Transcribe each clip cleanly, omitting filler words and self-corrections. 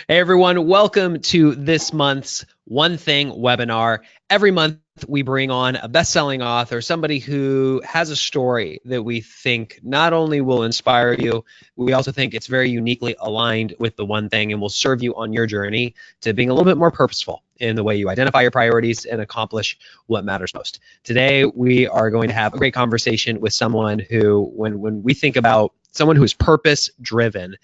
Hey everyone, welcome to this month's One Thing webinar. Every month we bring on a best-selling author, somebody who has a story that we think not only will inspire you, we also think it's very uniquely aligned with the one thing and will serve you on your journey to being a little bit more purposeful in the way you identify your priorities and accomplish what matters most. Today we are going to have a great conversation with someone who, when we think about someone who is purpose-driven,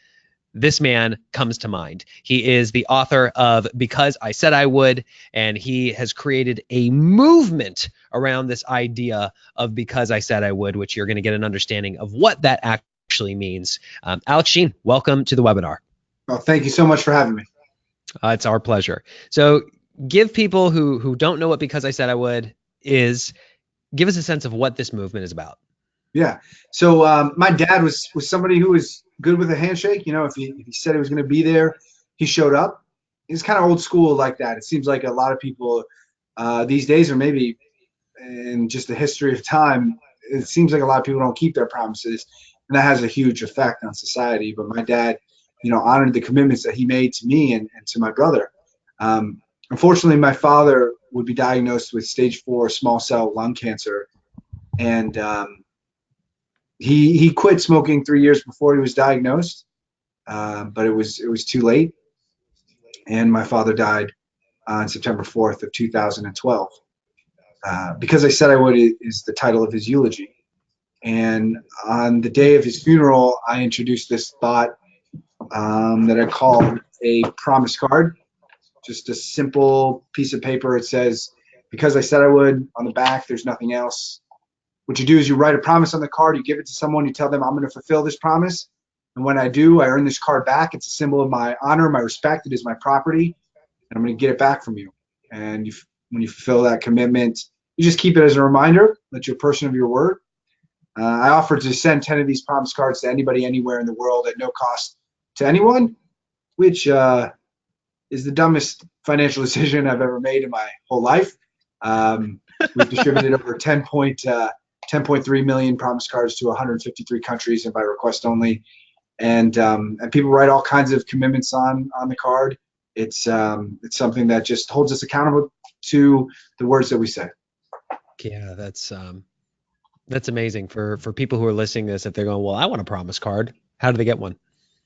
this man comes to mind. He is the author of Because I Said I Would, and he has created a movement around this idea of Because I Said I Would, which you're going to get an understanding of what that actually means. Alex Sheen, welcome to the webinar. Well, thank you so much for having me. It's our pleasure. So give people who don't know what Because I Said I Would is, give us a sense of what this movement is about. Yeah. So my dad was somebody who was good with a handshake. You know, if he said he was going to be there, he showed up. He's kind of old school like that. It seems like a lot of people these days, or maybe in just the history of time, it seems like a lot of people don't keep their promises, and that has a huge effect on society. But my dad, honored the commitments that he made to me and to my brother. Unfortunately, my father would be diagnosed with stage 4 small cell lung cancer, and he quit smoking 3 years before he was diagnosed, but it was too late, and my father died on September 4th of 2012. Because I Said I Would is the title of his eulogy, and on the day of his funeral, I introduced this thought that I call a promise card. Just a simple piece of paper. It says, "Because I said I would," on the back. There's nothing else. What you do is you write a promise on the card, you give it to someone, you tell them, "I'm going to fulfill this promise. And when I do, I earn this card back. It's a symbol of my honor, my respect. It is my property, and I'm going to get it back from you." And when you fulfill that commitment, you just keep it as a reminder that you're a person of your word. I offered to send 10 of these promise cards to anybody, anywhere in the world at no cost to anyone, which is the dumbest financial decision I've ever made in my whole life. We've distributed over 10.3 million promise cards to 153 countries and by request only. And people write all kinds of commitments on the card. It's something that just holds us accountable to the words that we say. Yeah, that's amazing for people who are listening to this. If they're going, well, I want a promise card. How do they get one?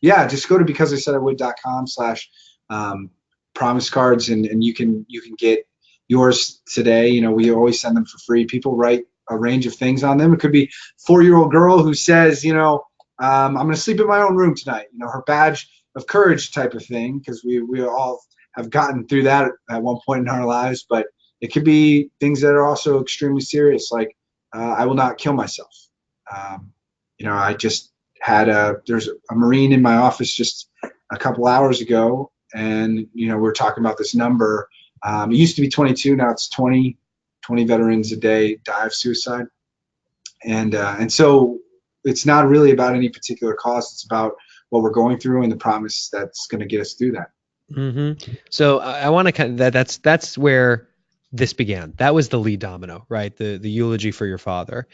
Yeah, just go to becauseIsaidIwould.com/promise cards, and you can get yours today. We always send them for free. People write a range of things on them. It could be 4-year-old girl who says, I'm going to sleep in my own room tonight. Her badge of courage type of thing, because we all have gotten through that at one point in our lives. But it could be things that are also extremely serious, like I will not kill myself. I just there's a Marine in my office just a couple hours ago, and we're talking about this number. It used to be 22, now it's 20 veterans a day die of suicide, and so it's not really about any particular cause. It's about what we're going through and the promise that's going to get us through that. Mm-hmm. So I want to kind of that's where this began. That was the lead domino, right? The eulogy for your father.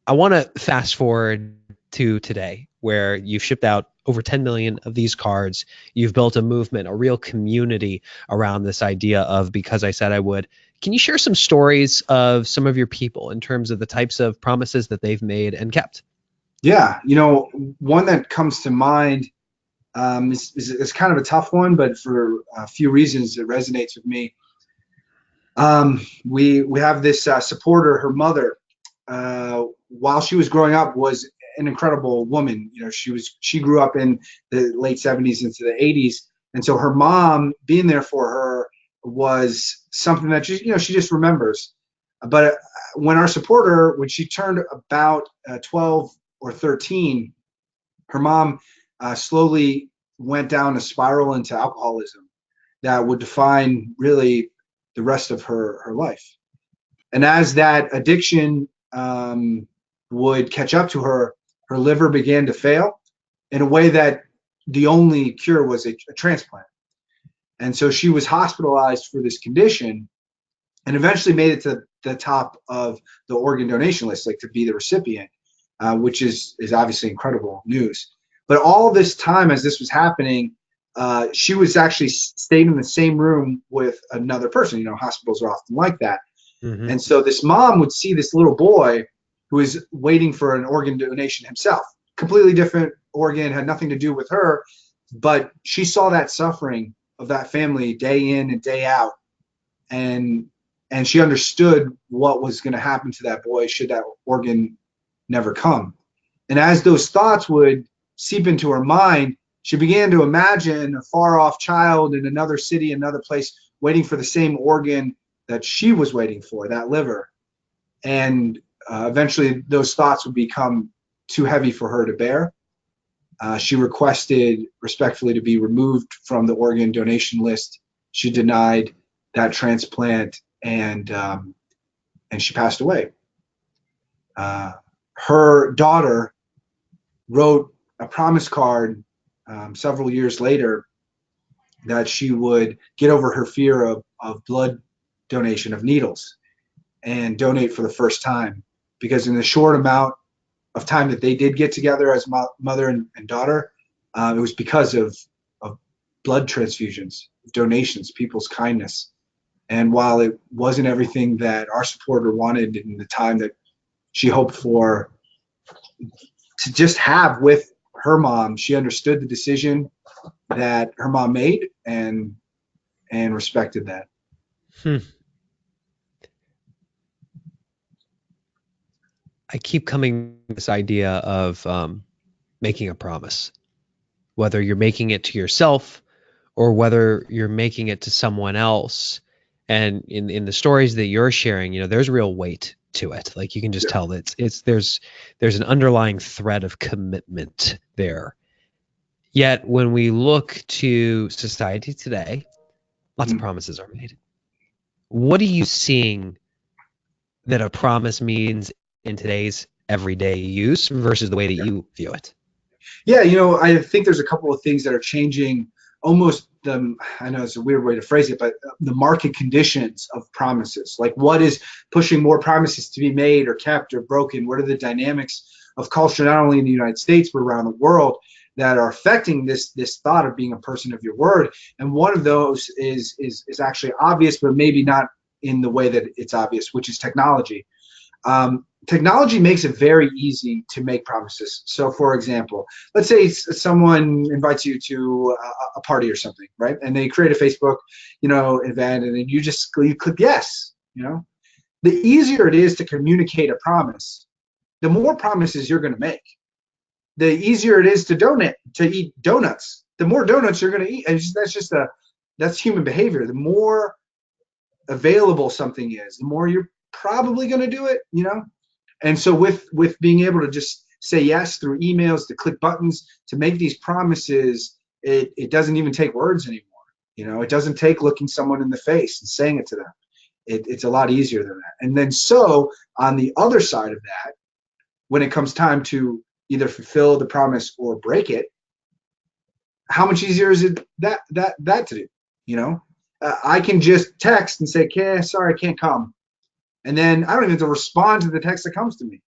I want to fast forward to today, where you've shipped out over 10 million of these cards. You've built a movement, a real community around this idea of Because I Said I Would. Can you share some stories of some of your people in terms of the types of promises that they've made and kept? Yeah, one that comes to mind is kind of a tough one, but for a few reasons it resonates with me. We have this supporter. Her mother, while she was growing up, was an incredible woman. She grew up in the late 70s into the 80s, and so her mom being there for her was something that she just remembers. But when she turned about 12 or 13, her mom slowly went down a spiral into alcoholism that would define really the rest of her life. And as that addiction would catch up to her, her liver began to fail in a way that the only cure was a transplant. And so she was hospitalized for this condition and eventually made it to the top of the organ donation list, like to be the recipient, which is obviously incredible news. But all this time, as this was happening, she was actually stayed in the same room with another person. You know, hospitals are often like that. Mm-hmm. And so this mom would see this little boy who is waiting for an organ donation himself. Completely different organ, had nothing to do with her, but she saw that suffering of that family day in and day out, and she understood what was going to happen to that boy should that organ never come. And as those thoughts would seep into her mind, she began to imagine a far off child in another city, another place, waiting for the same organ that she was waiting for, that liver. And eventually those thoughts would become too heavy for her to bear. She requested respectfully to be removed from the organ donation list. She denied that transplant, and she passed away. Her daughter wrote a promise card several years later that she would get over her fear of blood donation, of needles, and donate for the first time, because in the short amount of time that they did get together as mother and daughter, it was because of blood transfusions, donations, people's kindness. And while it wasn't everything that our supporter wanted in the time that she hoped for to just have with her mom, she understood the decision that her mom made, and respected that. I keep coming to this idea of making a promise, whether you're making it to yourself or whether you're making it to someone else. And in the stories that you're sharing, you know, there's real weight to it. Like you can just tell that there's an underlying thread of commitment there. Yet when we look to society today, lots of promises are made. What are you seeing that a promise means in today's everyday use versus the way that you view it? Yeah, you know, I think there's a couple of things that are changing almost I know it's a weird way to phrase it, but the market conditions of promises. Like what is pushing more promises to be made or kept or broken? What are the dynamics of culture, not only in the United States, but around the world, that are affecting this thought of being a person of your word? And one of those is actually obvious, but maybe not in the way that it's obvious, which is technology. Technology makes it very easy to make promises. So, for example, let's say someone invites you to a party or something, right? And they create a Facebook, you know, event, and then you click yes. You know, the easier it is to communicate a promise, the more promises you're going to make. The easier it is to eat donuts, the more donuts you're going to eat. And that's human behavior. The more available something is, the more you're probably going to do it, you know? And so with being able to just say yes through emails, to click buttons, to make these promises, it doesn't even take words anymore. You know, it doesn't take looking someone in the face and saying it to them. It's a lot easier than that. And then so on the other side of that, when it comes time to either fulfill the promise or break it, how much easier is it that to do? You know, I can just text and say, "Okay, sorry, I can't come." And then I don't even have to respond to the text that comes to me.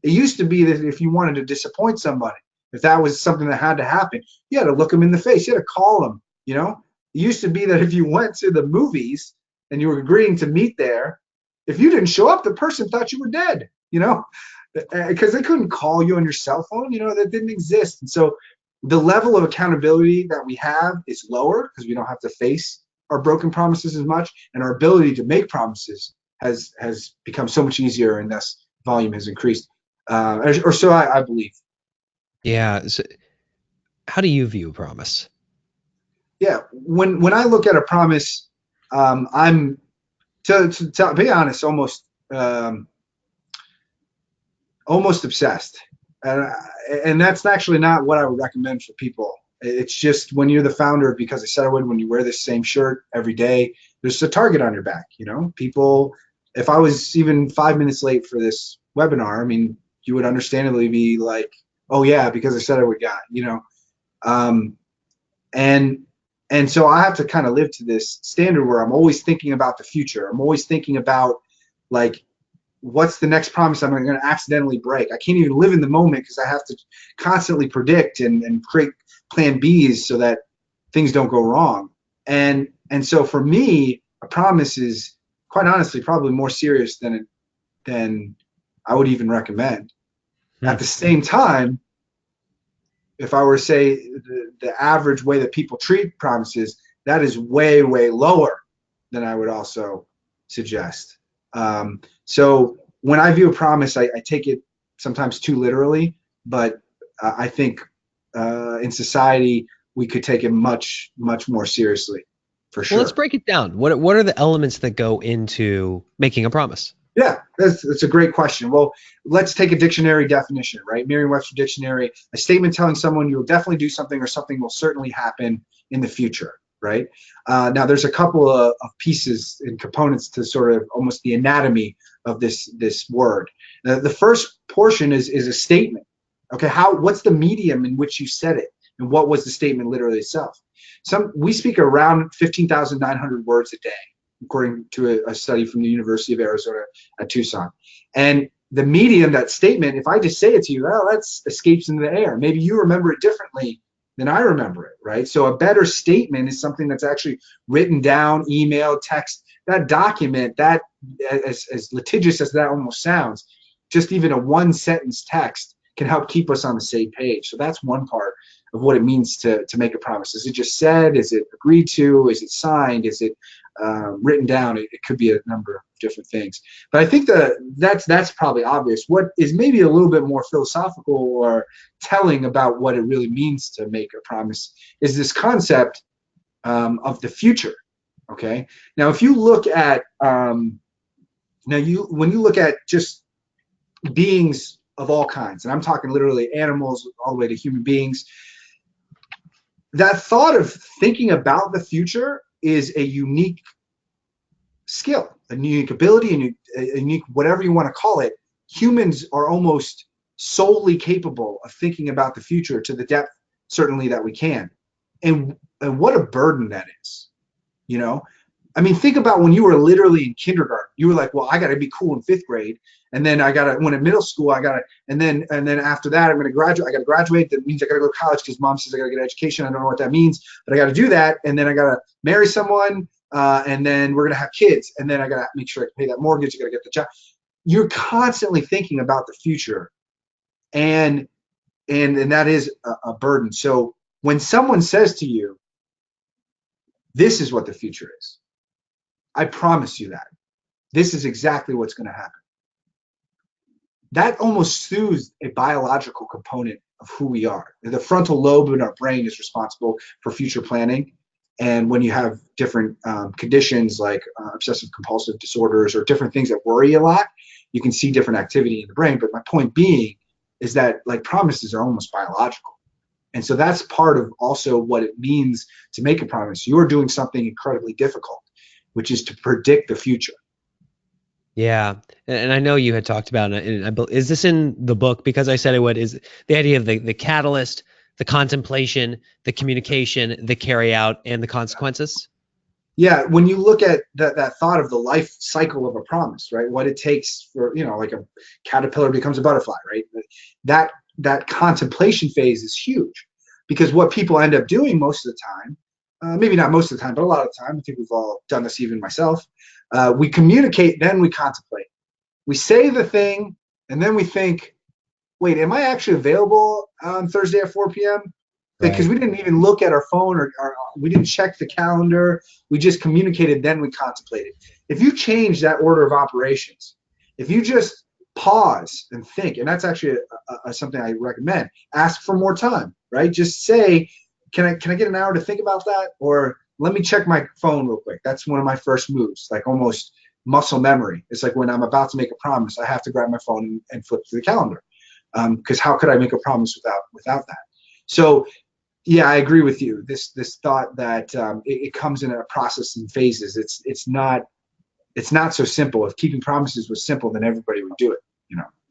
It used to be that if you wanted to disappoint somebody, if that was something that had to happen, you had to look them in the face. You had to call them, you know? It used to be that if you went to the movies and you were agreeing to meet there, if you didn't show up, the person thought you were dead, you know? Because they couldn't call you on your cell phone, you know, that didn't exist. And so the level of accountability that we have is lower because we don't have to face our broken promises as much, and our ability to make promises has become so much easier, and thus volume has increased, or so I believe. Yeah. So how do you view a promise? Yeah, when I look at a promise, I'm to be honest, almost obsessed, and that's actually not what I would recommend for people. It's just when you're the founder, because I said I would, when you wear the same shirt every day, there's a target on your back. You know, people. If I was even 5 minutes late for this webinar, I mean, you would understandably be like, "Oh yeah, because I said I would got," you know, and so I have to kind of live to this standard where I'm always thinking about the future. I'm always thinking about like, what's the next promise I'm going to accidentally break? I can't even live in the moment because I have to constantly predict and create plan Bs so that things don't go wrong. And so for me, a promise is quite honestly probably more serious than I would even recommend. Hmm. At the same time, if I were to say the average way that people treat promises, that is way, way lower than I would also suggest. So when I view a promise, I take it sometimes too literally, but I think in society we could take it much, much more seriously, for Well, let's sure. break it down. What are the elements that go into making a promise? Yeah, that's a great question. Well, let's take a dictionary definition, right? Merriam-Webster dictionary, a statement telling someone you will definitely do something or something will certainly happen in the future, right? Now, there's a couple of pieces and components to sort of almost the anatomy of this word. The first portion is a statement. Okay, what's the medium in which you said it, and what was the statement literally itself? We speak around 15,900 words a day, according to a study from the University of Arizona at Tucson. And the medium, that statement, if I just say it to you, well, that escapes into the air. Maybe you remember it differently than I remember it, right? So a better statement is something that's actually written down, email, text, that document, that as litigious as that almost sounds, just even a one sentence text can help keep us on the same page. So that's one part of what it means to make a promise. Is it just said? Is it agreed to? Is it signed? Is it written down? It could be a number of different things. But I think that's probably obvious. What is maybe a little bit more philosophical or telling about what it really means to make a promise is this concept of the future. Okay. Now, if you look at when you look at just beings of all kinds, and I'm talking literally animals all the way to human beings, that thought of thinking about the future is a unique skill, a unique ability, a unique whatever you want to call it. Humans are almost solely capable of thinking about the future to the depth, certainly, that we can. And what a burden that is, you know? I mean, think about when you were literally in kindergarten. You were like, well, I got to be cool in fifth grade. And then when in middle school, and then after that, I'm going to graduate. I got to graduate. That means I got to go to college because mom says I got to get an education. I don't know what that means, but I got to do that. And then I got to marry someone. And then we're going to have kids. And then I got to make sure I can pay that mortgage. I got to get the job. You're constantly thinking about the future. And that is a burden. So when someone says to you, this is what the future is, I promise you that. This is exactly what's going to happen. That almost soothes a biological component of who we are. The frontal lobe in our brain is responsible for future planning. And when you have different conditions like obsessive compulsive disorders or different things that worry a lot, you can see different activity in the brain. But my point being is that like promises are almost biological. And so that's part of also what it means to make a promise. You're doing something incredibly difficult, which is to predict the future. Yeah, and I know you had talked about it. And is this in the book? Because I said it would. Is the idea of the catalyst, the contemplation, the communication, the carry out, and the consequences? Yeah, when you look at that thought of the life cycle of a promise, right? What it takes for, like a caterpillar becomes a butterfly, right? That contemplation phase is huge, because what people end up doing most of the time, maybe not most of the time, but a lot of the time, I think we've all done this, even myself. We communicate, then we contemplate. We say the thing, and then we think, wait, am I actually available on Thursday at 4 p.m.? Because Right. we didn't even look at our phone or we didn't check the calendar. We just communicated, then we contemplated. If you change that order of operations, if you just pause and think, and that's actually something I recommend, ask for more time, right? Just say, can I get an hour to think about that? Or let me check my phone real quick. That's one of my first moves, like almost muscle memory. It's like when I'm about to make a promise, I have to grab my phone and flip to the calendar. Because how could I make a promise without that? So yeah, I agree with you. This thought that it comes in a process and phases. It's not so simple. If keeping promises was simple, then everybody would do it.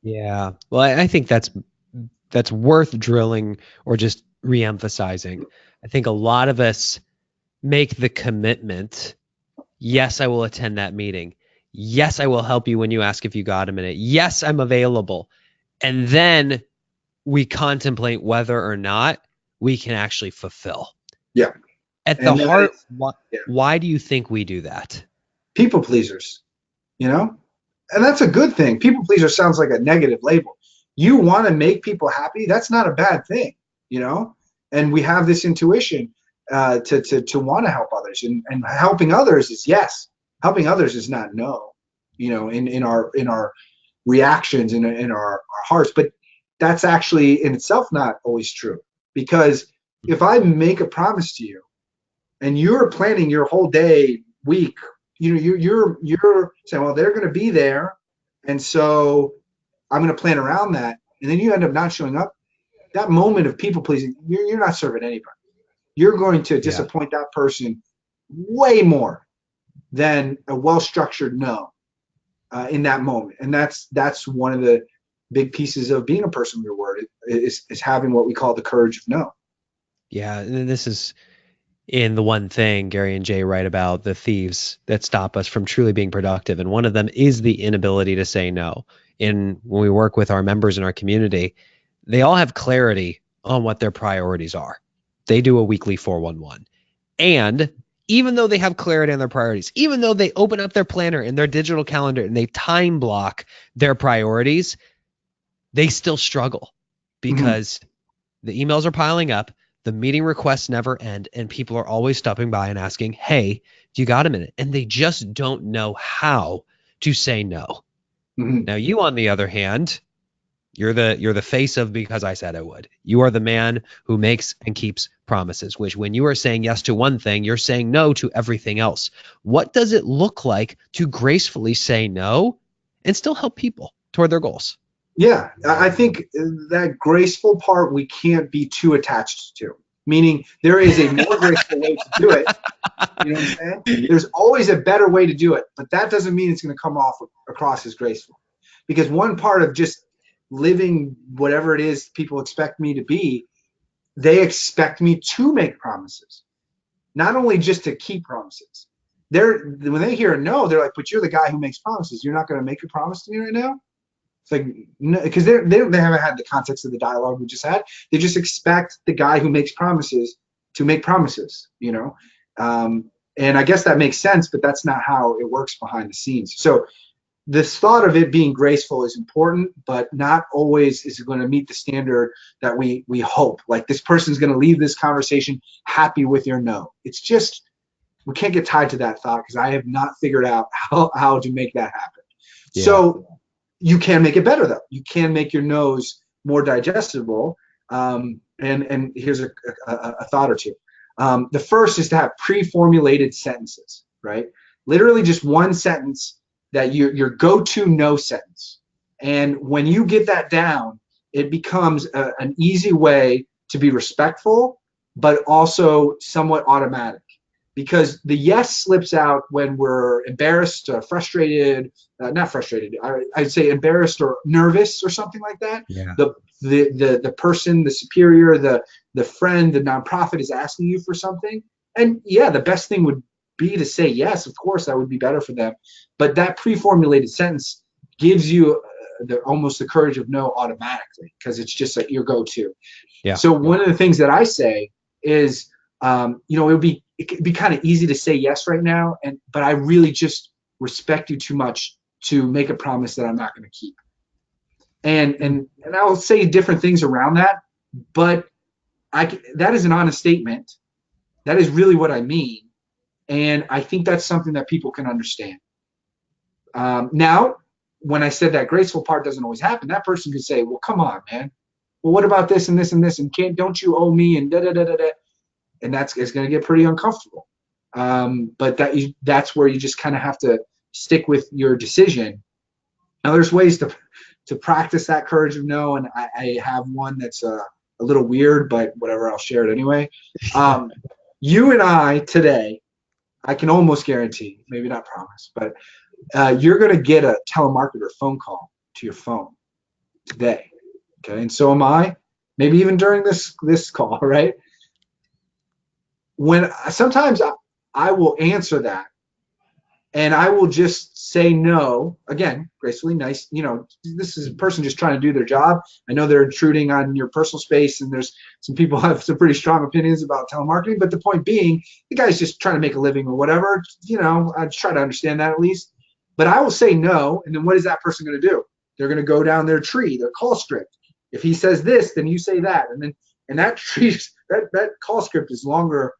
Yeah. Well, I think that's worth drilling or just reemphasizing. I think a lot of us make the commitment. Yes, I will attend that meeting. Yes, I will help you when you ask if you got a minute. Yes, I'm available. And then we contemplate whether or not we can actually fulfill. Yeah. At the And that heart, is, why, yeah, why do you think we do that? people pleasers, you know? And that's a good thing. People pleaser sounds like a negative label. You want to make people happy. That's not a bad thing, you know? And we have this intuition to want to help others, and helping others is yes. Helping others is not no, you know, in our reactions, in our hearts. But that's actually in itself not always true, because if I make a promise to you and you're planning your whole day, week, you know, you're saying, well, they're going to be there, and so I'm going to plan around that, and then you end up not showing up. That moment of people pleasing, you're not serving anybody. You're going to Yeah. disappoint that person way more than a well-structured no in that moment. And that's one of the big pieces of being a person of your word, is having what we call the courage of no. Yeah. And this is in the one thing Gary and Jay write about the thieves that stop us from truly being productive. And one of them is the inability to say no. And when we work with our members in our community, they all have clarity on what their priorities are. They do a weekly 411. And even though they have clarity on their priorities, even though they open up their planner and their digital calendar and they time block their priorities, they still struggle Mm-hmm. because the emails are piling up, the meeting requests never end, and people are always stopping by and asking, "Hey, do you got a minute?" And they just don't know how to say no. Mm-hmm. Now, you, on the other hand, you're the face of because I said I would. You are the man who makes and keeps promises, which when you are saying yes to one thing, you're saying no to everything else. What does it look like to gracefully say no and still help people toward their goals? Yeah, I think that graceful part we can't be too attached to. Meaning there is a more graceful way to do it. You know what I'm saying? There's always a better way to do it, but that doesn't mean it's going to come off across as graceful. Because one part of just living whatever it is people expect me to be, they expect me to make promises, not only just to keep promises. When they hear a no, they're like, "But you're the guy who makes promises. You're not going to make a promise to me right now." It's like, no, because they haven't had the context of the dialogue we just had. They just expect the guy who makes promises to make promises, you know. And I guess that makes sense, but that's not how it works behind the scenes. So this thought of it being graceful is important, but not always is it going to meet the standard that we hope. Like, this person's going to leave this conversation happy with your no. It's just, we can't get tied to that thought, because I have not figured out how to make that happen. Yeah. So you can make it better, though. You can make your no's more digestible. And here's a thought or two. The first is to have pre-formulated sentences, right? Literally just one sentence that your go-to no sentence. And when you get that down, it becomes an easy way to be respectful, but also somewhat automatic. Because the yes slips out when we're embarrassed, frustrated, not frustrated, I'd say embarrassed or nervous or something like that. Yeah. The person, the superior, the friend, the nonprofit is asking you for something. And yeah, the best thing would be to say yes, of course, that would be better for them. But that pre-formulated sentence gives you almost the courage of no automatically, because it's just like your go-to. Yeah. So one of the things that I say is, it could be kind of easy to say yes right now, but I really just respect you too much to make a promise that I'm not going to keep. And I'll say different things around that, but that is an honest statement. That is really what I mean, and I think that's something that people can understand. Now, when I said that graceful part doesn't always happen, that person could say, "Well, come on, man. Well, what about this and this and this? And don't you owe me?" And da da da da da. And it's going to get pretty uncomfortable. But that's where you just kind of have to stick with your decision. Now, there's ways to practice that courage of no, and I have one that's a little weird, but whatever, I'll share it anyway. You and I today, I can almost guarantee, maybe not promise, but you're going to get a telemarketer phone call to your phone today. Okay, and so am I. Maybe even during this call, right? When sometimes I will answer that, and I will just say no, again, gracefully, nice. This is a person just trying to do their job. I know they're intruding on your personal space, and there's some people have some pretty strong opinions about telemarketing, but the point being, the guy's just trying to make a living or whatever. I try to understand that at least. But I will say no, and then what is that person going to do? They're going to go down their tree, their call script. If he says this, then you say that, and that tree, that call script is longer,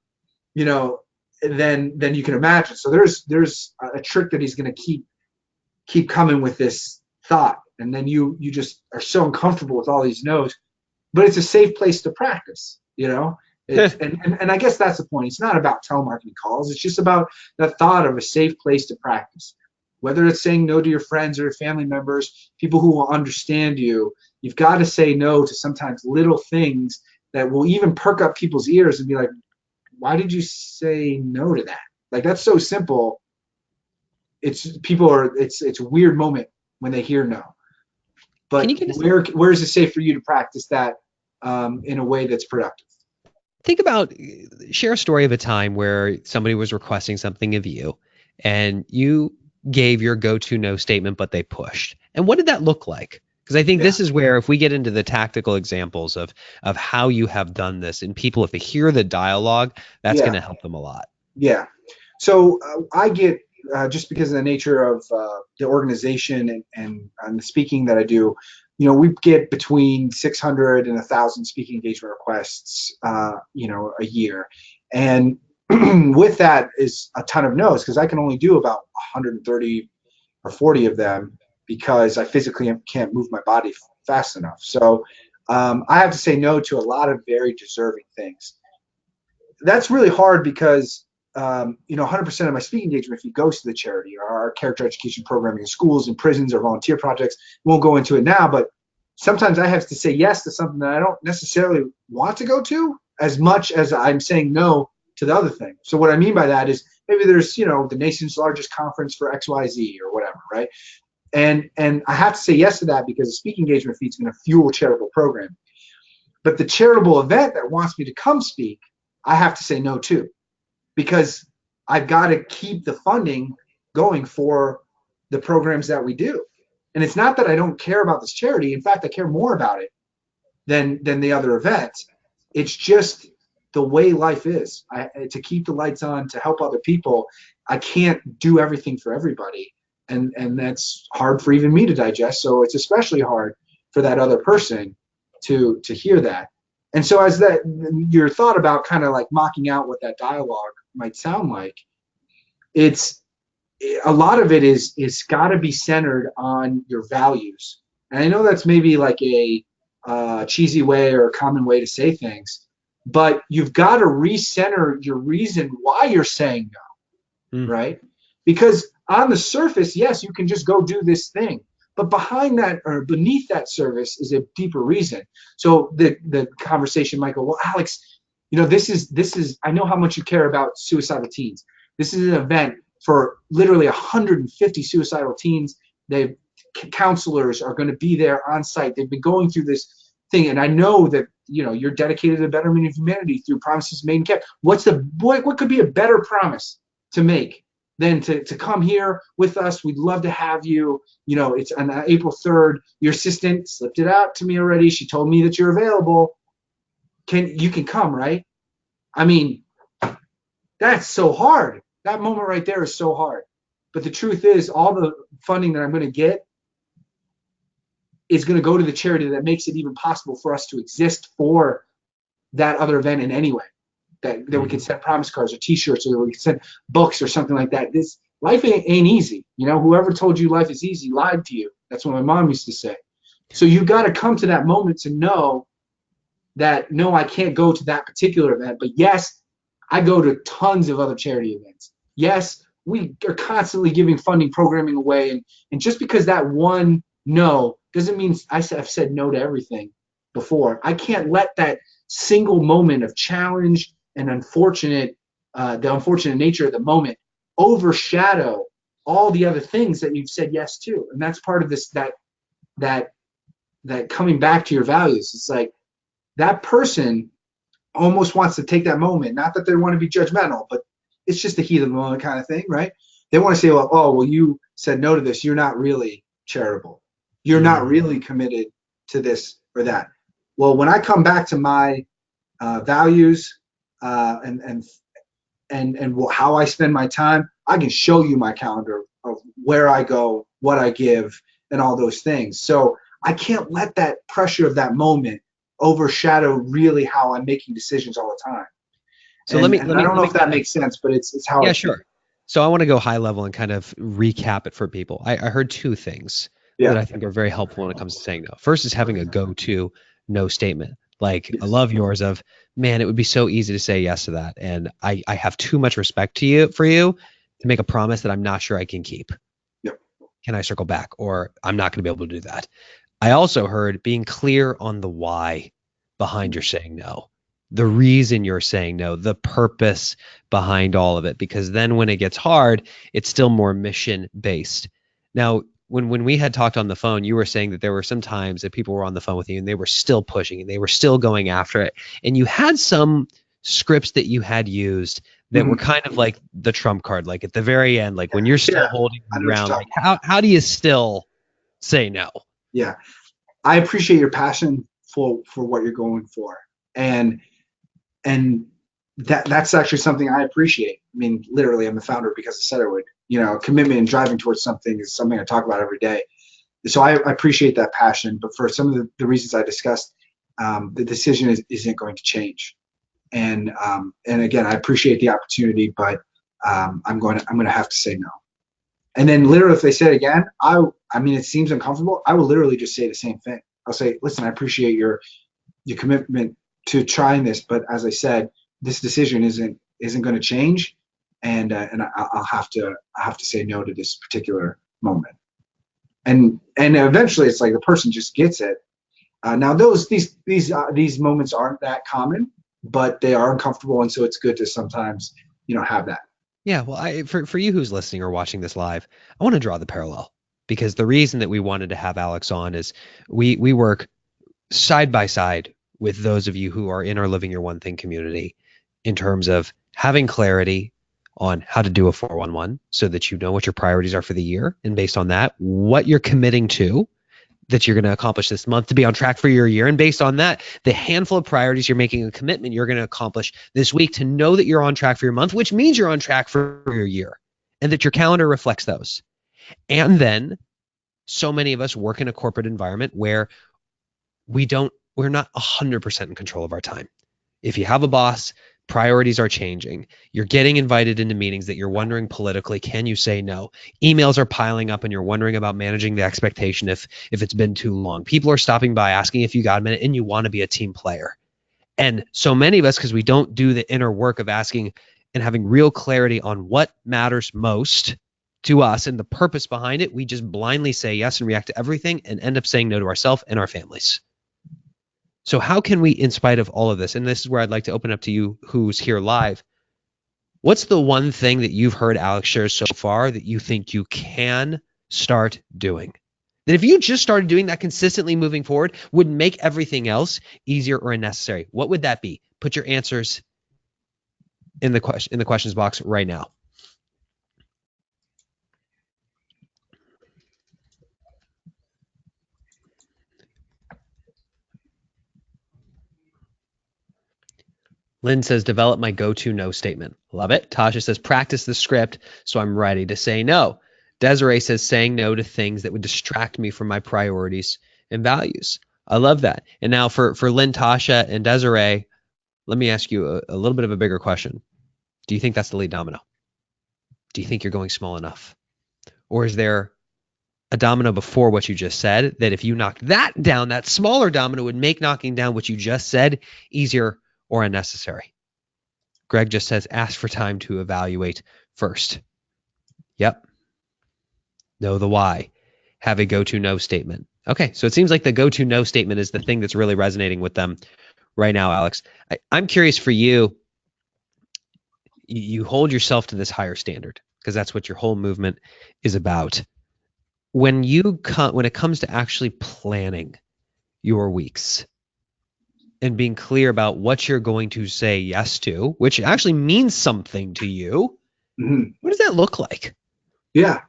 than you can imagine. So there's a trick that he's going to keep coming with this thought, and then you just are so uncomfortable with all these no's. But it's a safe place to practice, and I guess that's the point. It's not about telemarketing calls. It's just about the thought of a safe place to practice. Whether it's saying no to your friends or your family members, people who will understand you, you've got to say no to sometimes little things that will even perk up people's ears and be like, why did you say no to that? Like, that's so simple. It's a weird moment when they hear no. But where is it safe for you to practice that in a way that's productive? Share a story of a time where somebody was requesting something of you and you gave your go-to no statement, but they pushed. And what did that look like? Because I think this is where, if we get into the tactical examples of how you have done this, and people, if they hear the dialogue, that's going to help them a lot. Yeah. So I get, just because of the nature of the organization and the speaking that I do, we get between 600 and 1,000 speaking engagement requests, a year. And with that is a ton of no's, because I can only do about 130 or 40 of them because I physically can't move my body fast enough. So I have to say no to a lot of very deserving things. That's really hard because 100% of my speaking engagement fee goes to the charity or our character education programming in schools and prisons or volunteer projects. We won't go into it now, but sometimes I have to say yes to something that I don't necessarily want to go to, as much as I'm saying no to the other thing. So what I mean by that is, maybe there's, the nation's largest conference for XYZ or whatever, right? And I have to say yes to that because the speaking engagement fee is going to fuel charitable programming. But the charitable event that wants me to come speak, I have to say no to, because I've got to keep the funding going for the programs that we do. And it's not that I don't care about this charity. In fact, I care more about it than the other events. It's just the way life is. To keep the lights on, to help other people, I can't do everything for everybody. And that's hard for even me to digest. So it's especially hard for that other person to hear that. And so as your thought about kind of like mocking out what that dialogue might sound like, it's a lot of it is got to be centered on your values. And I know that's maybe like a cheesy way or a common way to say things, but you've got to recenter your reason why you're saying no, right? Because on the surface, yes, you can just go do this thing, but behind that or beneath that service is a deeper reason. So the conversation might go, well, Alex, this is I know how much you care about suicidal teens. This is an event for literally 150 suicidal teens. Counselors are going to be there on site. They've been going through this thing, and I know that you're dedicated to the betterment of humanity through promises made in camp. What could be a better promise to make than to come here with us? We'd love to have you. It's on April 3rd. Your assistant slipped it out to me already. She told me that you're available. You can come, right? I mean, that's so hard. That moment right there is so hard. But the truth is, all the funding that I'm going to get is going to go to the charity that makes it even possible for us to exist for that other event in any way. That we can send promise cards or T-shirts, or we can send books or something like that. This life ain't easy. Whoever told you life is easy lied to you. That's what my mom used to say. So you've got to come to that moment to know that, no, I can't go to that particular event, but yes, I go to tons of other charity events. Yes, we are constantly giving funding programming away, and just because that one no doesn't mean I've said no to everything before. I can't let that single moment of challenge and the unfortunate nature of the moment overshadow all the other things that you've said yes to. And that's part of this, that coming back to your values. It's like that person almost wants to take that moment, not that they want to be judgmental, but it's just the heat of the moment kind of thing, right? they want to say, well, oh, well, you said no to this. You're not really charitable. You're not really committed to this or that. Well, when I come back to my values and how I spend my time, I can show you my calendar of where I go, what I give, and all those things. So I can't let that pressure of that moment overshadow really how I'm making decisions all the time. So And, let me and I don't know if that makes sense, but it's how yeah, I sure. think. So I want to go high level and kind of recap it for people. I heard two things that Yeah. I think are very helpful when it comes to saying no. First is having a go-to no statement. Like I love yours of, man, it would be so easy to say yes to that. And I have too much respect for you to make a promise that I'm not sure I can keep. Yep. Can I circle back? Or I'm not going to be able to do that. I also heard being clear on the why behind your saying no, the reason you're saying no, the purpose behind all of it, because then when it gets hard, it's still more mission based. Now, when we had talked on the phone, you were saying that there were some times that people were on the phone with you and they were still pushing and they were still going after it. And you had some scripts that you had used that were kind of like the trump card, like at the very end, like when you're still Yeah. holding I the know what you're ground, like talking about. how do you still say no? Yeah. I appreciate your passion for what you're going for. And that's actually something I appreciate. I mean, literally, I'm the founder because I said I would. Commitment and driving towards something is something I talk about every day. So I appreciate that passion. But for some of the reasons I discussed, the decision isn't going to change. And again, I appreciate the opportunity, but I'm going to have to say no. And then literally, if they say it again, I mean, it seems uncomfortable. I will literally just say the same thing. I'll say, listen, I appreciate your commitment to trying this, but as I said, this decision isn't going to change, and I'll have to say no to this particular moment. And eventually, it's like the person just gets it. Now, these moments aren't that common, but they are uncomfortable, and so it's good to sometimes have that. Yeah, well, for you who's listening or watching this live, I want to draw the parallel because the reason that we wanted to have Alex on is we work side by side with those of you who are in our Living Your One Thing community in terms of having clarity on how to do a 411 so that you know what your priorities are for the year, and based on that, what you're committing to that you're going to accomplish this month to be on track for your year. And based on that, the handful of priorities you're making a commitment you're going to accomplish this week to know that you're on track for your month, which means you're on track for your year and that your calendar reflects those. And then so many of us work in a corporate environment where we're not 100% in control of our time. If you have a boss, priorities are changing. You're getting invited into meetings that you're wondering politically, can you say no? Emails are piling up and you're wondering about managing the expectation if it's been too long. People are stopping by asking if you got a minute and you want to be a team player. And so many of us, because we don't do the inner work of asking and having real clarity on what matters most to us and the purpose behind it, we just blindly say yes and react to everything and end up saying no to ourselves and our families. So how can we, in spite of all of this, and this is where I'd like to open up to you who's here live, what's the one thing that you've heard Alex share so far that you think you can start doing? That if you just started doing that consistently moving forward would make everything else easier or unnecessary. What would that be? Put your answers in the questions box right now. Lynn says, develop my go-to no statement. Love it. Tasha says, practice the script so I'm ready to say no. Desiree says, saying no to things that would distract me from my priorities and values. I love that. And now for Lynn, Tasha, and Desiree, let me ask you a little bit of a bigger question. Do you think that's the lead domino? Do you think you're going small enough? Or is there a domino before what you just said that if you knocked that down, that smaller domino would make knocking down what you just said easier or unnecessary? Greg just says, ask for time to evaluate first. Yep. Know the why. Have a go-to no statement. Okay, so it seems like the go-to no statement is the thing that's really resonating with them right now, Alex. I'm curious for you, you hold yourself to this higher standard because that's what your whole movement is about. When it comes to actually planning your weeks and being clear about what you're going to say yes to, which actually means something to you, Mm-hmm. what does that look like? Yeah.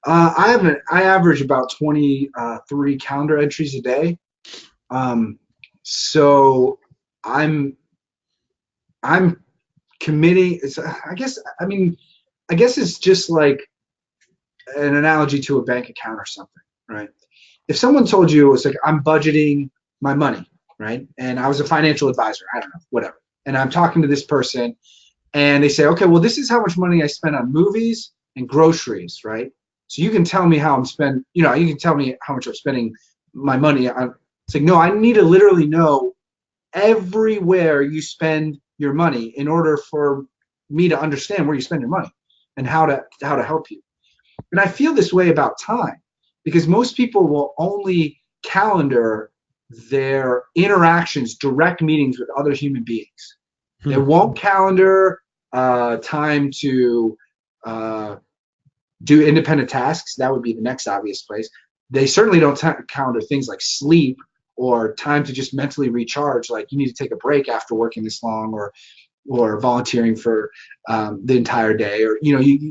I average about 23 calendar entries a day. Um, so I'm I'm committing. I guess it's just like an analogy to a bank account or something, right? If someone told you, it's like, I'm budgeting my money, right? And I was a financial advisor, I don't know, whatever. And I'm talking to this person and they say, okay, well, this is how much money I spend on movies and groceries, right? So you can tell me how I'm spending, you can tell me how much I'm spending my money on. It's like, no, I need to literally know everywhere you spend your money in order for me to understand where you spend your money and how to help you. And I feel this way about time because most people will only calendar their interactions, direct meetings with other human beings. They Hmm. won't calendar time to uh, do independent tasks. That would be the next obvious place. They certainly don't calendar things like sleep or time to just mentally recharge. Like you need to take a break after working this long, or volunteering for the entire day, or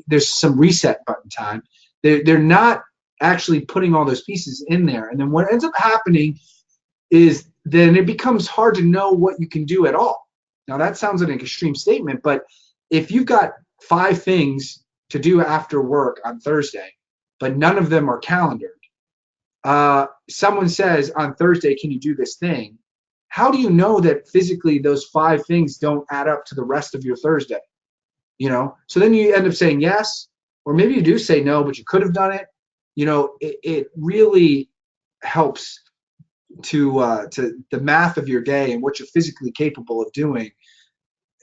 there's some reset button time. They're not actually putting all those pieces in there, and then what ends up happening is then it becomes hard to know what you can do at all. Now that sounds like an extreme statement, but if you've got 5 things to do after work on Thursday, but none of them are calendared, someone says on Thursday, can you do this thing? How do you know that physically those 5 things don't add up to the rest of your Thursday? So then you end up saying yes, or maybe you do say no, but you could have done it. It really helps to the math of your day and what you're physically capable of doing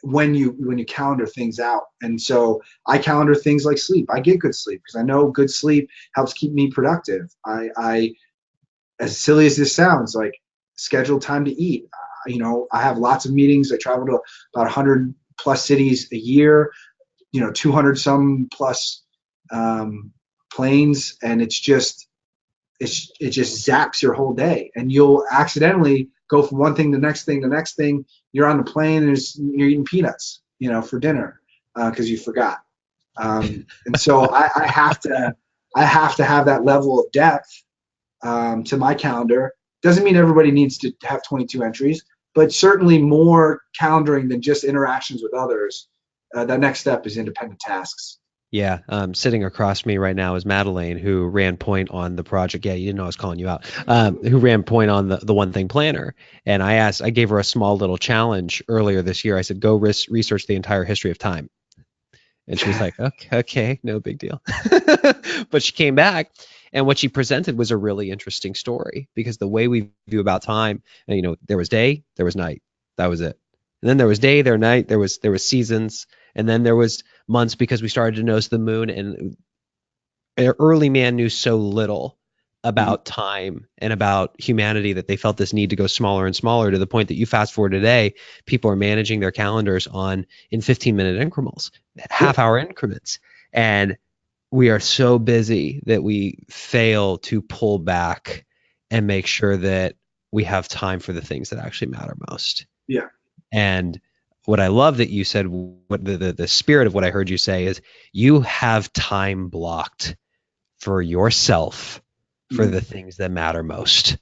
when you calendar things out. And so I calendar things like sleep. I get good sleep because I know good sleep helps keep me productive. I as silly as this sounds, like scheduled time to eat. I have lots of meetings. I travel to about 100 plus cities a year, 200 some plus planes, and it just zaps your whole day, and you'll accidentally go from one thing to the next thing, the next thing. You're on the plane and you're eating peanuts, for dinner because you forgot. And so I have to have that level of depth to my calendar. Doesn't mean everybody needs to have 22 entries, but certainly more calendaring than just interactions with others. That next step is independent tasks. Yeah, sitting across me right now is Madeline, who ran point on the project. Yeah, you didn't know I was calling you out. Who ran point on the One Thing Planner, and I gave her a small little challenge earlier this year. I said, go research the entire history of time, and she was like, okay, no big deal. But she came back, and what she presented was a really interesting story because the way we view about time, there was day, there was night, that was it. And then there was day, there was night, there was seasons, and then there was months because we started to notice the moon. And early man knew so little Mhm. about time and about humanity that they felt this need to go smaller and smaller, to the point that you fast forward today, people are managing their calendars in 15-minute increments, Yeah. half-hour increments. And we are so busy that we fail to pull back and make sure that we have time for the things that actually matter most. Yeah. And what I love that you said, what the spirit of what I heard you say is, you have time blocked for yourself for Mhm. the things that matter most,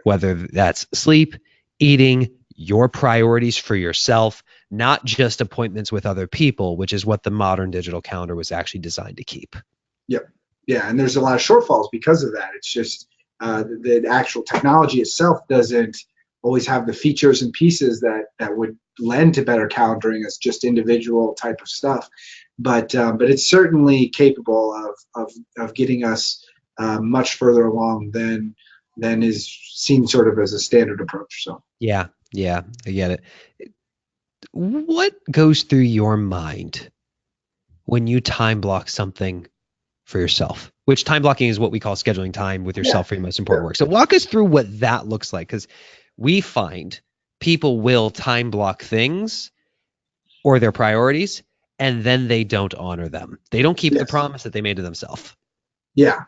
whether that's sleep, eating, your priorities for yourself, not just appointments with other people, which is what the modern digital calendar was actually designed to keep. Yep. Yeah, and there's a lot of shortfalls because of that. It's just the actual technology itself doesn't always have the features and pieces that would lend to better calendaring as just individual type of stuff. But it's certainly capable of getting us much further along than is seen sort of as a standard approach. So Yeah, yeah, I get it. What goes through your mind when you time block something for yourself? Which time blocking is what we call scheduling time with yeah, yourself for your most important sure. work. So walk us through what that looks like, because we find people will time block things or their priorities, and then they don't honor them. They don't keep the Yes. promise that they made to themselves. Yeah.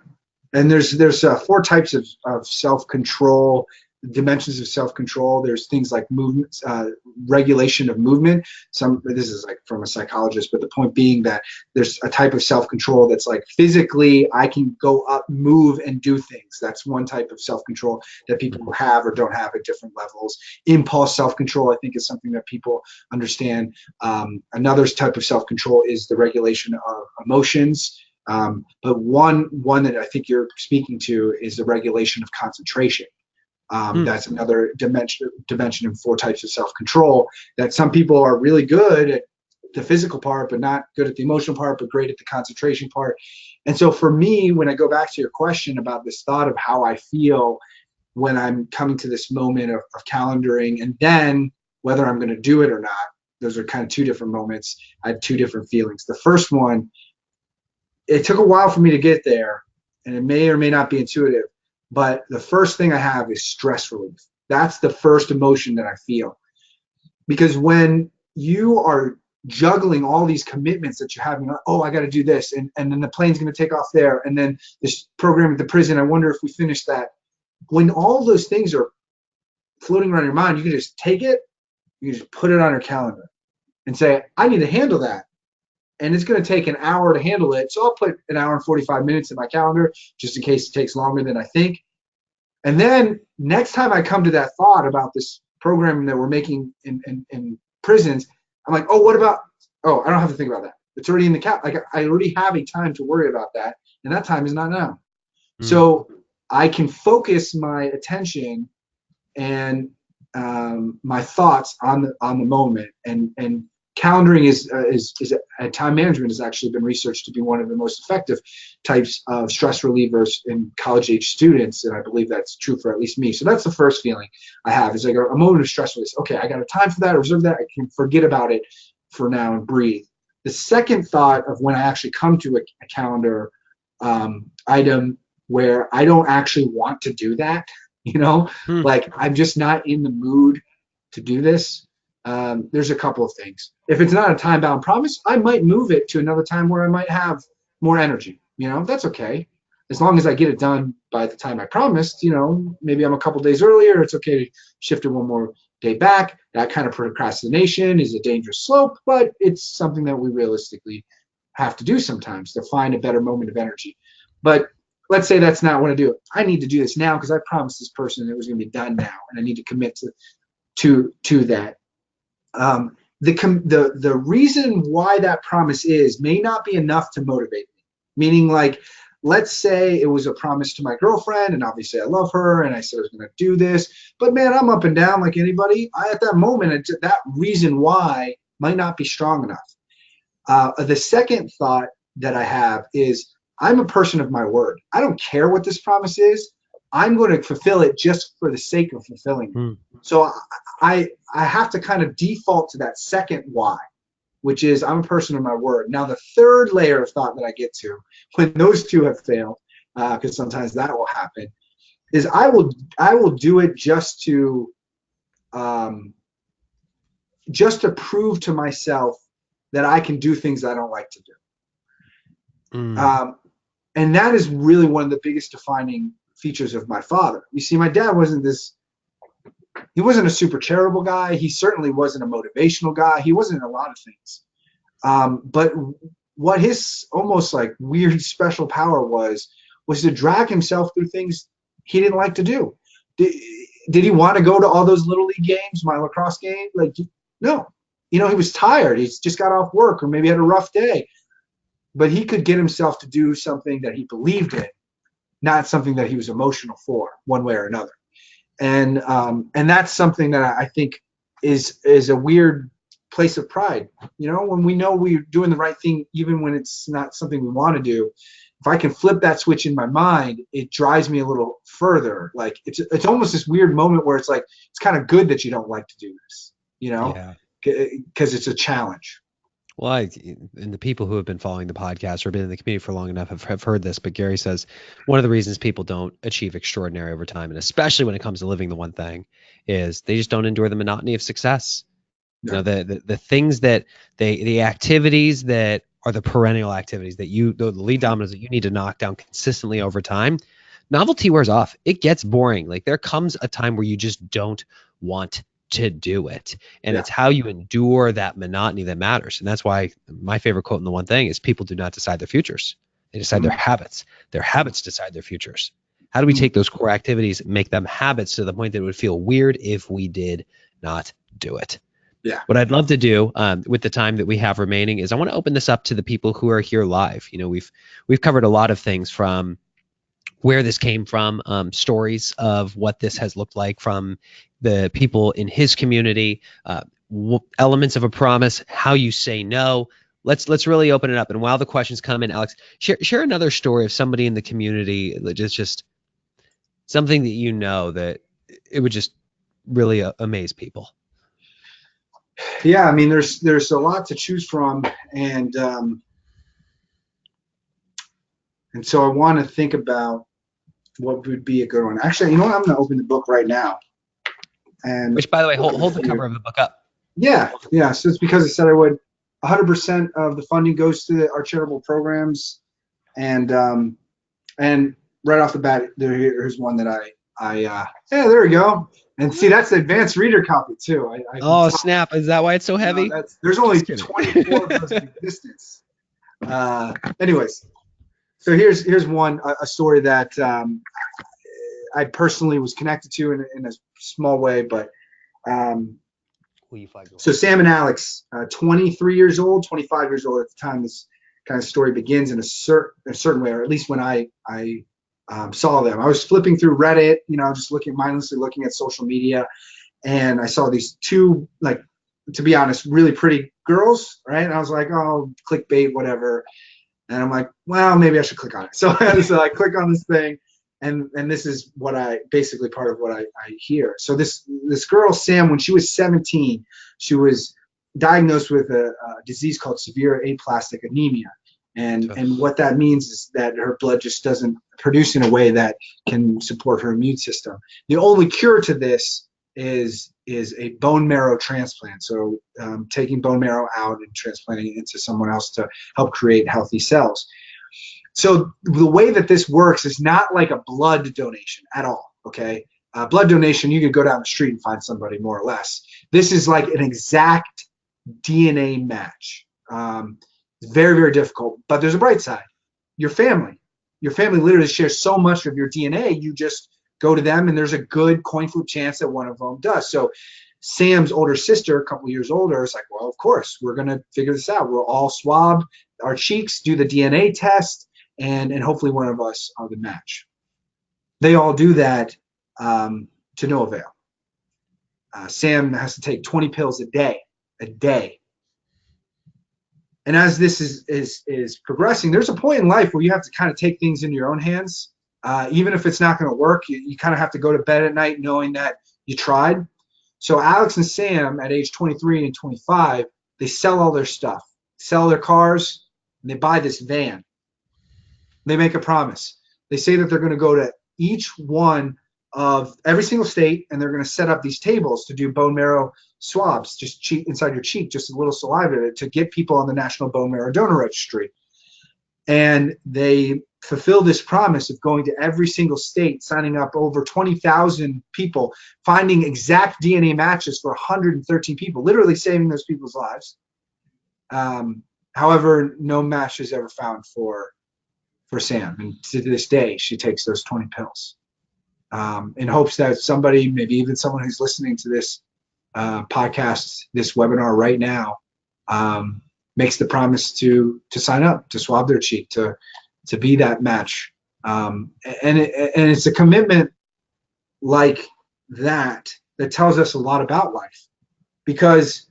And there's 4 types of self control dimensions of self-control. There's things like movement, regulation of movement. This is like from a psychologist, but the point being that there's a type of self-control that's like physically I can go up, move, and do things. That's one type of self-control that people have or don't have at different levels. Impulse self-control, I think, is something that people understand. Another type of self-control is the regulation of emotions. But one that I think you're speaking to is the regulation of concentration. That's another dimension in 4 types of self-control, that some people are really good at the physical part, but not good at the emotional part, but great at the concentration part. And so for me, when I go back to your question about this thought of how I feel when I'm coming to this moment of calendaring, and then whether I'm going to do it or not, those are kind of 2 different moments. I had 2 different feelings. The first one, it took a while for me to get there, and it may or may not be intuitive, but the first thing I have is stress relief. That's the first emotion that I feel. Because when you are juggling all these commitments that you're having, oh, I got to do this, and then the plane's going to take off there, and then this program at the prison, I wonder if we finish that. When all those things are floating around your mind, you can just take it, you can just put it on your calendar and say, I need to handle that. And it's going to take an hour to handle it. So I'll put an hour and 45 minutes in my calendar just in case it takes longer than I think. And then next time I come to that thought about this program that we're making in prisons, I'm like, oh, what about, oh, I don't have to think about that. It's already in the cap. Like I already have a time to worry about that. And that time is not now. So I can focus my attention and my thoughts on the moment, and calendaring is time management has actually been researched to be one of the most effective types of stress relievers in college age students, and I believe that's true for at least me. So that's the first feeling I have, is like a moment of stress release. Okay, I got a time for that, reserve that, I can forget about it for now and breathe. The second thought of when I actually come to a calendar item where I don't actually want to do that, like I'm just not in the mood to do this. There's a couple of things. If it's not a time-bound promise, I might move it to another time where I might have more energy. That's okay. As long as I get it done by the time I promised, maybe I'm a couple days earlier, it's okay to shift it one more day back. That kind of procrastination is a dangerous slope, but it's something that we realistically have to do sometimes to find a better moment of energy. But let's say that's not what I do. I need to do this now because I promised this person it was going to be done now, and I need to commit to that. The reason why that promise may not be enough to motivate me. Meaning, like, let's say it was a promise to my girlfriend, and obviously I love her, and I said I was going to do this, but man, I'm up and down like anybody. At that moment, that reason why might not be strong enough. The second thought that I have is I'm a person of my word. I don't care what this promise is. I'm going to fulfill it just for the sake of fulfilling it. So I have to kind of default to that second why, which is I'm a person of my word. Now, the third layer of thought that I get to when those 2 have failed, because sometimes that will happen, is I will do it just to prove to myself that I can do things I don't like to do. And that is really one of the biggest defining features of my father. You see, my dad wasn't a super charitable guy. He certainly wasn't a motivational guy. He wasn't a lot of things. But what his almost like weird special power was to drag himself through things he didn't like to do. Did he want to go to all those little league games, my lacrosse game? Like, no. He was tired. He's just got off work, or maybe had a rough day. But he could get himself to do something that he believed in, not something that he was emotional for, one way or another. And that's something that I think is a weird place of pride. When we know we're doing the right thing, even when it's not something we want to do, if I can flip that switch in my mind, it drives me a little further. Like it's almost this weird moment where it's like, it's kind of good that you don't like to do this, because it's a challenge. Well, and the people who have been following the podcast or been in the community for long enough have heard this, but Gary says one of the reasons people don't achieve extraordinary over time, and especially when it comes to living the one thing, is they just don't endure the monotony of success. No. The things that the activities that are the perennial activities that the lead dominoes that you need to knock down consistently over time, novelty wears off. It gets boring. Like there comes a time where you just don't want to do it. And it's how you endure that monotony that matters. And that's why my favorite quote in The One Thing is people do not decide their futures. They decide their habits. Their habits decide their futures. How do we take those core activities and make them habits to the point that it would feel weird if we did not do it? Yeah. What I'd love to do with the time that we have remaining is I want to open this up to the people who are here live. You know, we've covered a lot of things from where this came from, stories of what this has looked like from the people in his community, elements of a promise, how you say no. Let's really open it up. And while the questions come in, Alex, share another story of somebody in the community that just something that you know that it would just really amaze people. Yeah, I mean, there's a lot to choose from, and so I want to think about what would be a good one. Actually, you know what? I'm going to open the book right now. And which, by the way, hold the cover of the book up. Yeah. So it's because I said I would. 100% of the funding goes to our charitable programs, and right off the bat, here's one that yeah, there we go. And see, that's the advanced reader copy too. Oh snap! Is that why it's so heavy? There's only 24 of those in existence. Anyways, so here's one, a story that I personally was connected to in a small way, but so Sam and Alex, 23 years old, 25 years old at the time this kind of story begins in a certain way, or at least when I saw them. I was flipping through Reddit, just mindlessly looking at social media, and I saw these two, like, to be honest, really pretty girls, right? And I was like, oh, clickbait, whatever. And I'm like, well, maybe I should click on it. So I click on this thing, and this is what basically part of what I hear. So this girl, Sam, when she was 17, she was diagnosed with a disease called severe aplastic anemia. And what that means is that her blood just doesn't produce in a way that can support her immune system. The only cure to this is a bone marrow transplant. So taking bone marrow out and transplanting it into someone else to help create healthy cells. So the way that this works is not like a blood donation at all, okay? Blood donation, you could go down the street and find somebody more or less. This is like an exact DNA match. It's very, very difficult, but there's a bright side. Your family literally shares so much of your DNA, you just go to them and there's a good coin flip chance that one of them does. So Sam's older sister, a couple years older, is like, well, of course, we're going to figure this out. We'll all swab our cheeks, do the DNA test, and hopefully one of us are the match. They all do that to no avail. Sam has to take 20 pills a day. And as this is progressing, there's a point in life where you have to kind of take things into your own hands. Even if it's not going to work, you kind of have to go to bed at night knowing that you tried. So Alex and Sam, at age 23 and 25, they sell all their stuff, sell their cars, and they buy this van. They make a promise. They say that they're going to go to each one of every single state, and they're going to set up these tables to do bone marrow swabs, just inside your cheek, just a little saliva, to get people on the National Bone Marrow Donor Registry. And they fulfill this promise of going to every single state, signing up over 20,000 people, finding exact DNA matches for 113 people, literally saving those people's lives. However, no match is ever found for Sam, and to this day she takes those 20 pills in hopes that somebody, maybe even someone who's listening to this podcast, this webinar right now, makes the promise to sign up, to swab their cheek, to be that match. And it's a commitment like that tells us a lot about life, because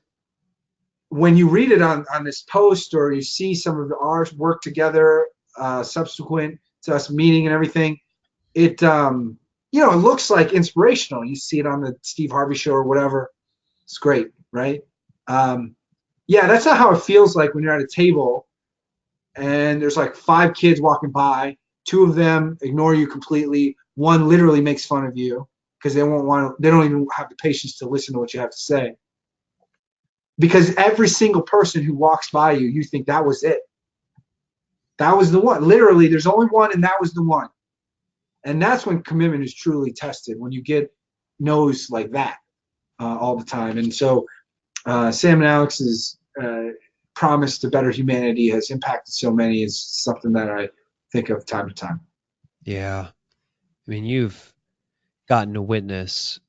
when you read it on this post, or you see some of our work together subsequent to us meeting and everything, it it looks like inspirational. You see it on the Steve Harvey show or whatever. It's great, right? Yeah, that's not how it feels like when you're at a table and there's like 5 kids walking by. 2 of them ignore you completely. 1 literally makes fun of you because they don't even have the patience to listen to what you have to say. Because every single person who walks by you, you think that was it. That was the one. Literally, there's only one, and that was the one. And that's when commitment is truly tested, when you get no's like that all the time. And so Sam and Alex's promise to better humanity has impacted so many, is something that I think of time to time. Yeah. I mean, you've gotten to witness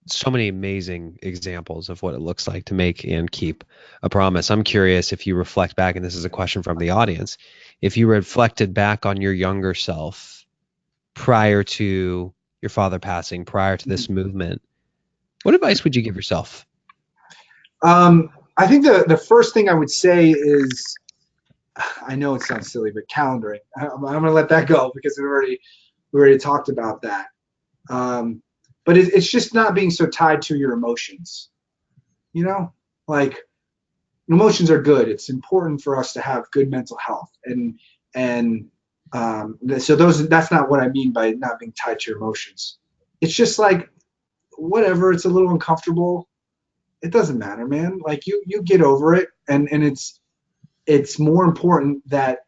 so many amazing examples of what it looks like to make and keep a promise. I'm curious if you reflect back, and this is a question from the audience, if you reflected back on your younger self prior to your father passing, prior to this movement, what advice would you give yourself? I think the first thing I would say is, I know it sounds silly, but calendaring. I'm going to let that go because we already talked about that. But it's just not being so tied to your emotions. You know, like, emotions are good. It's important for us to have good mental health, and so that's not what I mean by not being tied to your emotions. It's just like, whatever. It's a little uncomfortable. It doesn't matter, man. Like, you get over it, and it's more important that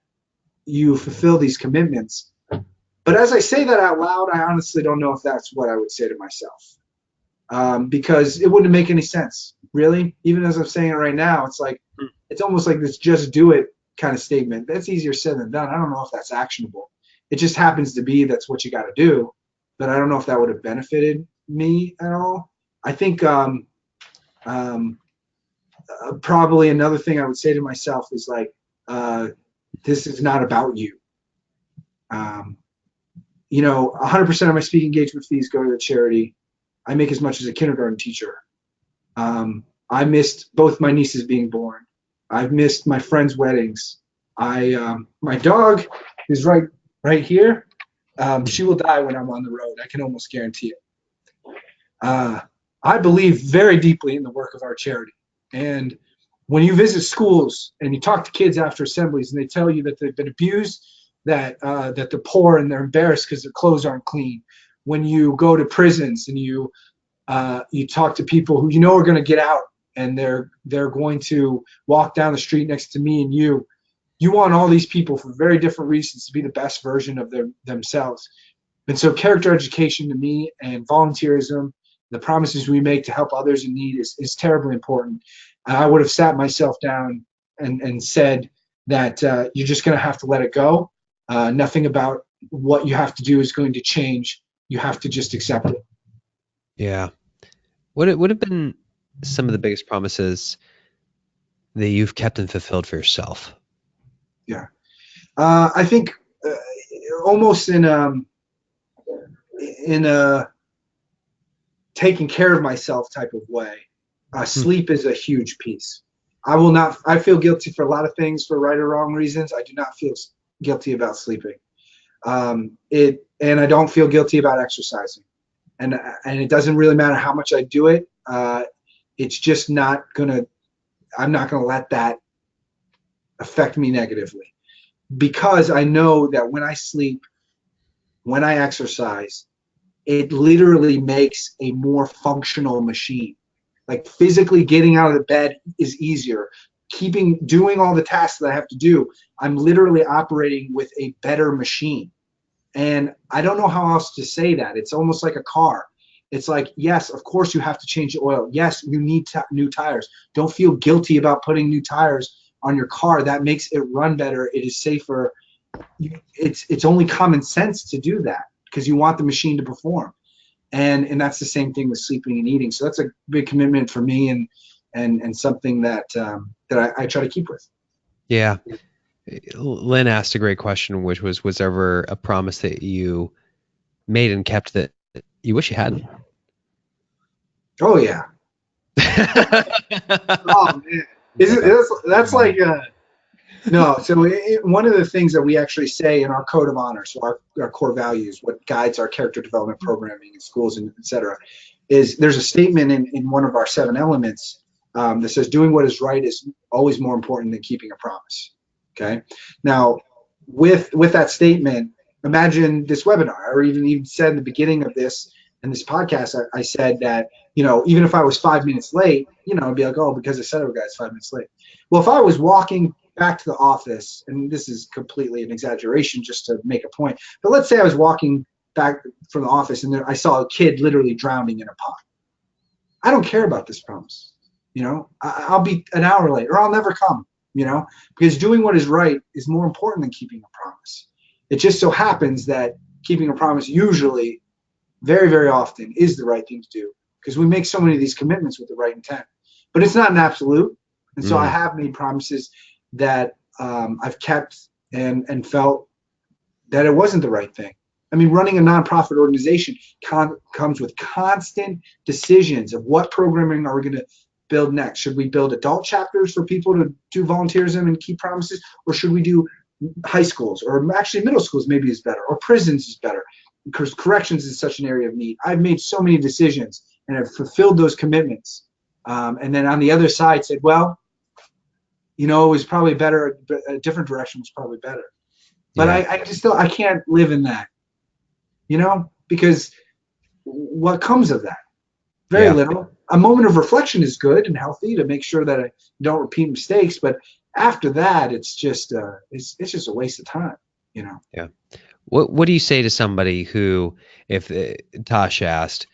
you fulfill these commitments. But as I say that out loud, I honestly don't know if that's what I would say to myself, because it wouldn't make any sense, really. Even as I'm saying it right now, it's like, it's almost like this "just do it" kind of statement. That's easier said than done. I don't know if that's actionable. It just happens to be that's what you got to do, but I don't know if that would have benefited me at all. I think probably another thing I would say to myself is like, this is not about you. 100% of my speaking engagement fees go to the charity. I make as much as a kindergarten teacher. I missed both my nieces being born. I've missed my friends' weddings. My dog is right here. She will die when I'm on the road. I can almost guarantee it. I believe very deeply in the work of our charity. And when you visit schools and you talk to kids after assemblies and they tell you that they've been abused, that they're poor and they're embarrassed because their clothes aren't clean. When you go to prisons and you talk to people who are going to get out and they're going to walk down the street next to me and you want all these people for very different reasons to be the best version of themselves. And so character education to me and volunteerism, the promises we make to help others in need is terribly important. I would have sat myself down and said that you're just going to have to let it go. Nothing about what you have to do is going to change. You have to just accept it. Yeah. What would have been some of the biggest promises that you've kept and fulfilled for yourself? Yeah. I think almost in a taking care of myself type of way, sleep is a huge piece. I feel guilty for a lot of things for right or wrong reasons. I do not feel guilty about sleeping. And I don't feel guilty about exercising. And it doesn't really matter how much I do it. It's just I'm not gonna let that affect me negatively, because I know that when I sleep, when I exercise, it literally makes a more functional machine. Like, physically getting out of the bed is easier. Doing all the tasks that I have to do, I'm literally operating with a better machine. And I don't know how else to say that. It's almost like a car. It's like, yes, of course you have to change the oil. Yes, you need new tires. Don't feel guilty about putting new tires on your car. That makes it run better. It is safer. It's only common sense to do that because you want the machine to perform. And that's the same thing with sleeping and eating. So that's a big commitment for me and something that I try to keep with. Yeah. Lynn asked a great question, which was there ever a promise that you made and kept that you wish you hadn't? Oh, yeah. Oh, man. That's like no. So one of the things that we actually say in our code of honor, so our core values, what guides our character development programming in schools and et cetera, is there's a statement in one of our 7 elements that says doing what is right is always more important than keeping a promise. Okay. Now, with that statement, imagine this webinar, or even said in the beginning of this podcast, I said that, even if I was 5 minutes late, I'd be like, oh, because I said I was 5 minutes late. Well, if I was walking back to the office, and this is completely an exaggeration just to make a point, but let's say I was walking back from the office and I saw a kid literally drowning in a pond. I don't care about this promise. I'll be an hour late or I'll never come, because doing what is right is more important than keeping a promise. It just so happens that keeping a promise usually, very, very often, is the right thing to do because we make so many of these commitments with the right intent. But it's not an absolute. And so I have made promises that I've kept and felt that it wasn't the right thing. I mean, running a nonprofit organization comes with constant decisions of what programming are we going to build next. Should we build adult chapters for people to do volunteerism and keep promises, or should we do high schools, or actually middle schools maybe is better, or prisons is better, because corrections is such an area of need. I've made so many decisions and have fulfilled those commitments. And then on the other side said, well, it was probably better. A different direction was probably better. But yeah. I can't live in that, because what comes of that? Very little. A moment of reflection is good and healthy to make sure that I don't repeat mistakes. But after that, it's just it's just a waste of time, Yeah. What do you say to somebody who, if Tosh asked,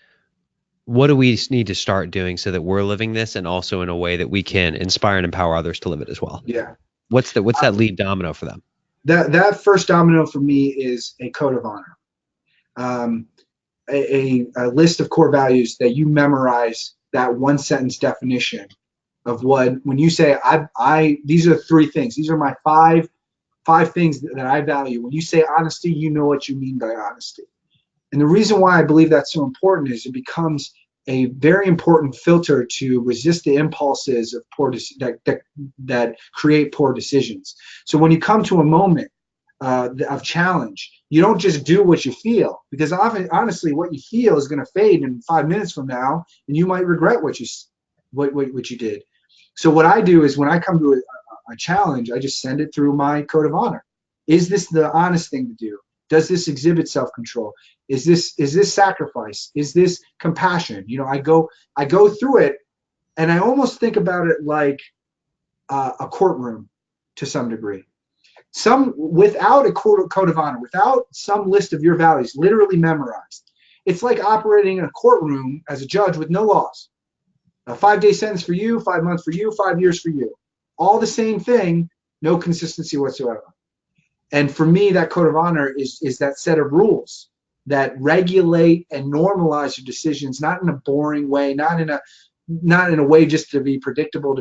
what do we need to start doing so that we're living this and also in a way that we can inspire and empower others to live it as well? Yeah. What's that lead domino for them? That first domino for me is a code of honor, a list of core values that you memorize, that one sentence definition of when you say these are 3 things. These are my five things that I value. When you say honesty, you know what you mean by honesty. And the reason why I believe that's so important is it becomes a very important filter to resist the impulses of that create poor decisions. So when you come to a moment of challenge, you don't just do what you feel, because honestly, what you feel is going to fade in 5 minutes from now, and you might regret what you did. So what I do is when I come to a challenge, I just send it through my code of honor. Is this the honest thing to do? Does this exhibit self-control? Is this sacrifice? Is this compassion? I go through it, and I almost think about it like a courtroom to some degree. Without a code of honor, without some list of your values literally memorized, it's like operating in a courtroom as a judge with no laws. A 5-day sentence for you, 5 months for you, 5 years for you. All the same thing, no consistency whatsoever. And for me, that code of honor is that set of rules that regulate and normalize your decisions, not in a boring way, not in a way just to be predictable,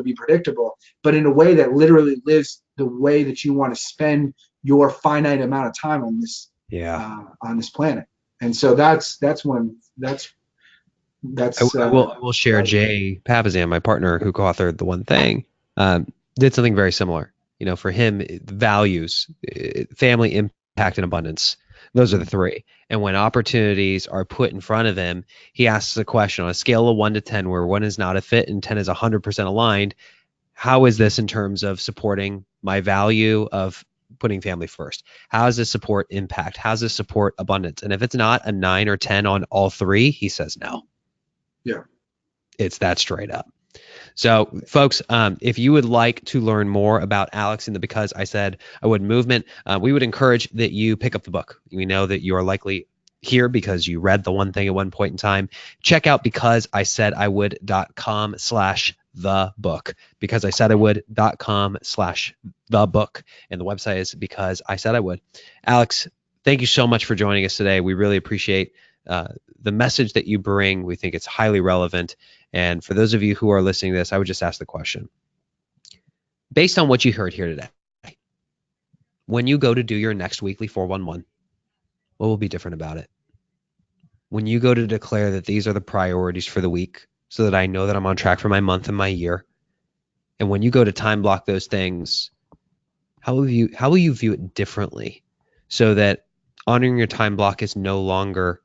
but in a way that literally lives the way that you want to spend your finite amount of time on this planet. And so that's I will share. Jay Papasan, my partner who co-authored The One Thing, did something very similar. For him, values, family, impact, and abundance. Those are the 3. And when opportunities are put in front of him, he asks a question on a scale of 1 to 10, where 1 is not a fit and 10 is 100% aligned. How is this in terms of supporting my value of putting family first? How does this support impact? How does this support abundance? And if it's not a 9 or 10 on all 3, he says no. Yeah. It's that straight up. So folks, if you would like to learn more about Alex and the Because I Said I Would movement, we would encourage that you pick up the book. We know that you are likely here because you read The One Thing at one point in time. Check out becauseisaidIwould.com/thebook, becauseisaidIwould.com/thebook. And the website is Because I Said I Would. Alex, thank you so much for joining us today. We really appreciate the message that you bring. We think it's highly relevant. And for those of you who are listening to this, I would just ask the question. Based on what you heard here today, when you go to do your next weekly 411, what will be different about it? When you go to declare that these are the priorities for the week so that I know that I'm on track for my month and my year, and when you go to time block those things, how will you view it differently so that honoring your time block is no longer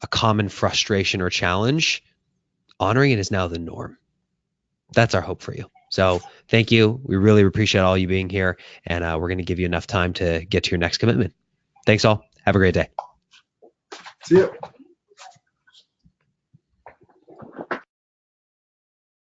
a common frustration or challenge? Honoring it is now the norm. That's our hope for you. So thank you. We really appreciate all you being here, and we're going to give you enough time to get to your next commitment. Thanks all. Have a great day. See you.